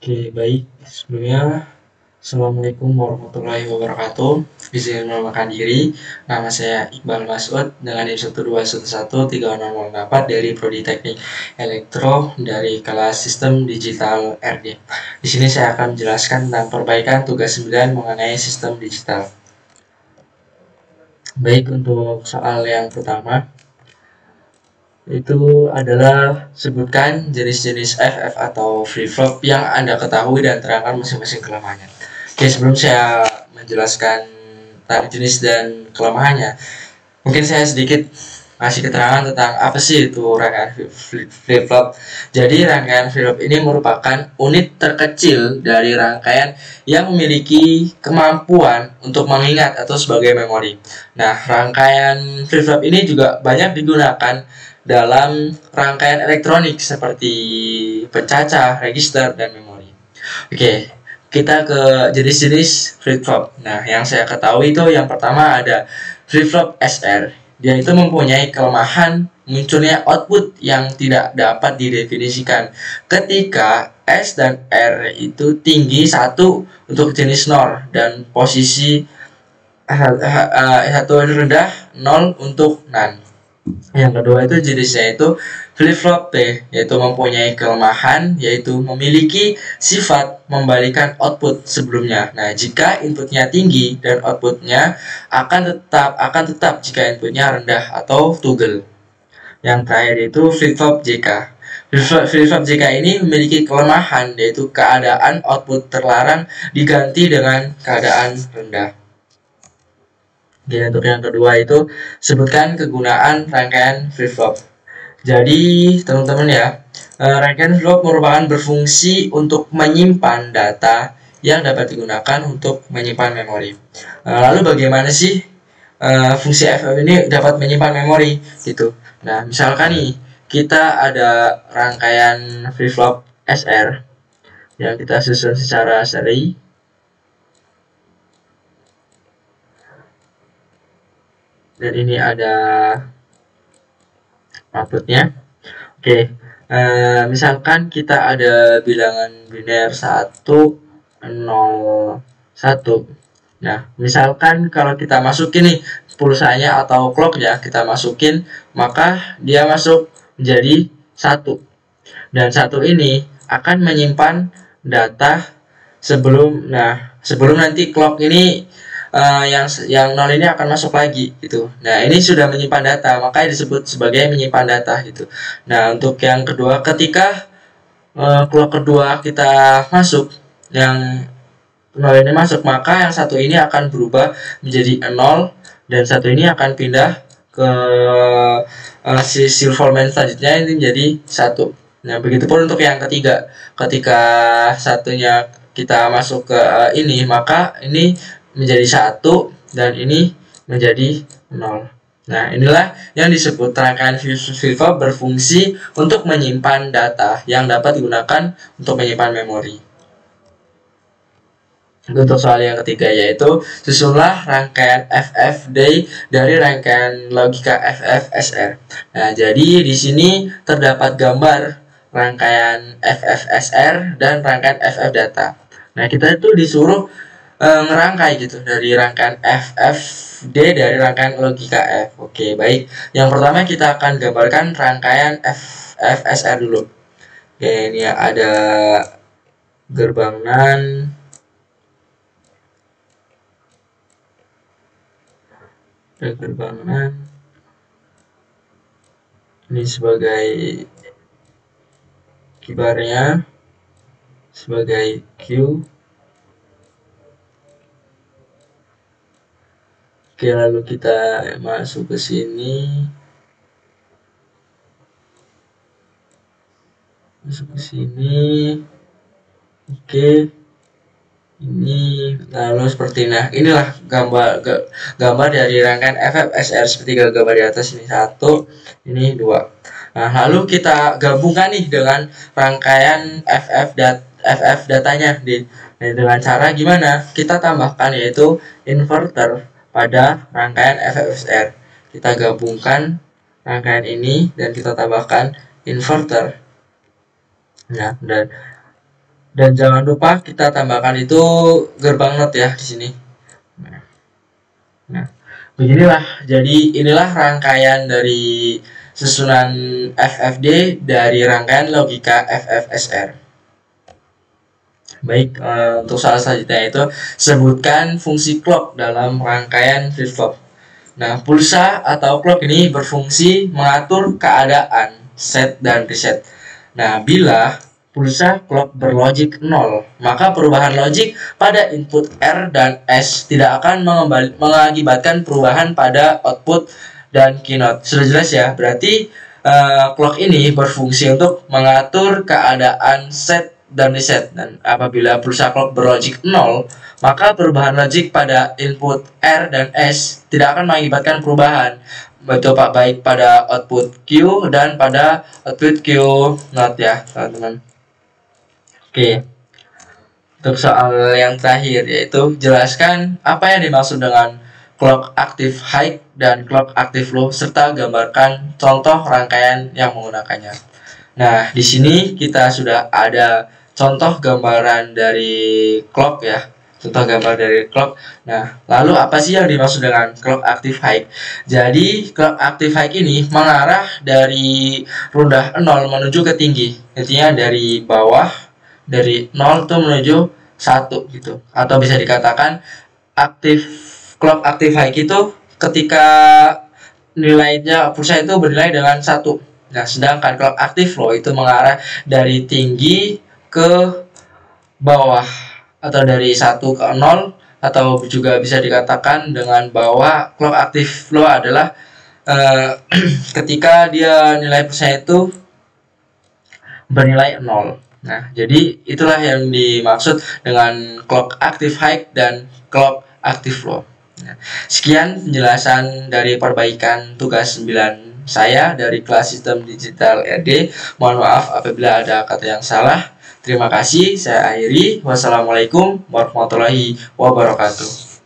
Oke, baik. Sebelumnya, Assalamualaikum warahmatullahi wabarakatuh. Izin mengenalkan diri, nama saya Iqbal Masud dengan NIM 1211364 dari Prodi Teknik Elektro dari kelas Sistem Digital RD. Di sini saya akan menjelaskan tentang perbaikan tugas 9 mengenai sistem digital. Baik, untuk soal yang pertama, itu adalah sebutkan jenis-jenis FF atau flip-flop yang Anda ketahui dan terangkan masing-masing kelemahannya. Oke, sebelum saya menjelaskan tentang jenis dan kelemahannya, mungkin saya sedikit kasih keterangan tentang apa sih itu rangkaian flip-flop. Jadi rangkaian flip-flop ini merupakan unit terkecil dari rangkaian yang memiliki kemampuan untuk mengingat atau sebagai memori. Nah, rangkaian flip-flop ini juga banyak digunakan dalam rangkaian elektronik seperti pencacah, register, dan memori. Oke, kita ke jenis-jenis flip-flop. Nah, yang saya ketahui itu yang pertama ada flip-flop SR. Dia itu mempunyai kelemahan munculnya output yang tidak dapat didefinisikan ketika S dan R itu tinggi satu untuk jenis NOR dan posisi satu rendah 0 untuk NaN. Yang kedua itu jenisnya itu flip-flop T, yaitu mempunyai kelemahan yaitu memiliki sifat membalikan output sebelumnya. Nah, jika inputnya tinggi dan outputnya akan tetap jika inputnya rendah atau toggle. Yang terakhir itu flip-flop JK. Flip-flop JK ini memiliki kelemahan yaitu keadaan output terlarang diganti dengan keadaan rendah. Oke, untuk yang kedua itu sebutkan kegunaan rangkaian flip-flop. Jadi teman-teman ya, rangkaian flip-flop merupakan berfungsi untuk menyimpan data yang dapat digunakan untuk menyimpan memori. Lalu bagaimana sih fungsi FF ini dapat menyimpan memori gitu? Nah, misalkan nih kita ada rangkaian flip-flop SR yang kita susun secara seri. Dan ini ada outputnya. Oke, misalkan kita ada bilangan biner 1, 0, 1. Nah, misalkan kalau kita masukin nih pulsanya atau clocknya kita masukin, maka dia masuk menjadi 1. Dan 1 ini akan menyimpan data sebelum nanti clock ini yang 0 ini akan masuk lagi gitu. Nah, ini sudah menyimpan data, makanya disebut sebagai menyimpan data gitu. Nah, untuk yang kedua, ketika clock kedua kita masuk, yang 0 ini masuk, maka yang satu ini akan berubah menjadi 0 dan satu ini akan pindah ke si silverman selanjutnya ini menjadi 1. Nah, begitupun untuk yang ketiga, ketika satunya kita masuk ke ini, maka ini menjadi 1 dan ini menjadi 0. Nah, inilah yang disebut rangkaian flip-flop berfungsi untuk menyimpan data yang dapat digunakan untuk menyimpan memori. Untuk soal yang ketiga yaitu susunlah rangkaian FFD dari rangkaian logika FFSR. Nah, jadi di sini terdapat gambar rangkaian FFSR dan rangkaian FF data. Nah, kita itu disuruh ngerangkai gitu dari rangkaian FFD dari rangkaian logika F. Oke, baik. Yang pertama kita akan gambarkan rangkaian FFSR dulu. Oke, ini ada gerbang NaN, ini sebagai kibarnya, sebagai Q. Oke, lalu kita masuk ke sini, oke, ini lalu seperti inilah gambar dari rangkaian FFSR seperti gambar di atas, ini 1, ini 2. Nah, lalu kita gabungkan nih dengan rangkaian FF datanya dengan cara gimana? Kita tambahkan yaitu inverter pada rangkaian FFSR. Kita gabungkan rangkaian ini dan kita tambahkan inverter. Nah, dan Dan jangan lupa kita tambahkan itu gerbang not ya di sini. Nah, beginilah. Jadi inilah rangkaian dari susunan FFD dari rangkaian logika FFSR. Baik, untuk soal selanjutnya itu sebutkan fungsi clock dalam rangkaian flip-flop. Nah, pulsa atau clock ini berfungsi mengatur keadaan set dan reset. Nah, bila pulsa clock berlogik 0, maka perubahan logik pada input R dan S tidak akan mengakibatkan perubahan pada output dan keynote. Sudah jelas ya, berarti clock ini berfungsi untuk mengatur keadaan set dan reset. Dan apabila pulsa clock berlogik 0, maka perubahan logik pada input R dan S tidak akan mengakibatkan perubahan baik pada output Q dan pada output Q not ya teman-teman. Oke, untuk soal yang terakhir yaitu jelaskan apa yang dimaksud dengan clock active high dan clock active low serta gambarkan contoh rangkaian yang menggunakannya. Nah, di sini kita sudah ada contoh gambaran dari clock ya. Contoh gambar dari clock. Nah, lalu apa sih yang dimaksud dengan clock active high? Jadi, clock active high ini mengarah dari rendah 0 menuju ke tinggi. Intinya dari bawah, dari 0 tuh menuju 1 gitu. Atau bisa dikatakan clock active high itu ketika nilainya pulsa itu bernilai dengan 1. Nah, sedangkan clock active low itu mengarah dari tinggi ke bawah atau dari 1 ke 0, atau juga bisa dikatakan dengan bahwa clock active low adalah ketika dia nilai pulsa itu bernilai 0. Nah, jadi itulah yang dimaksud dengan clock active high dan clock active low. Nah, sekian penjelasan dari perbaikan tugas 9 saya dari kelas sistem digital RD. Mohon maaf apabila ada kata yang salah. Terima kasih, saya akhiri. Wassalamualaikum warahmatullahi wabarakatuh.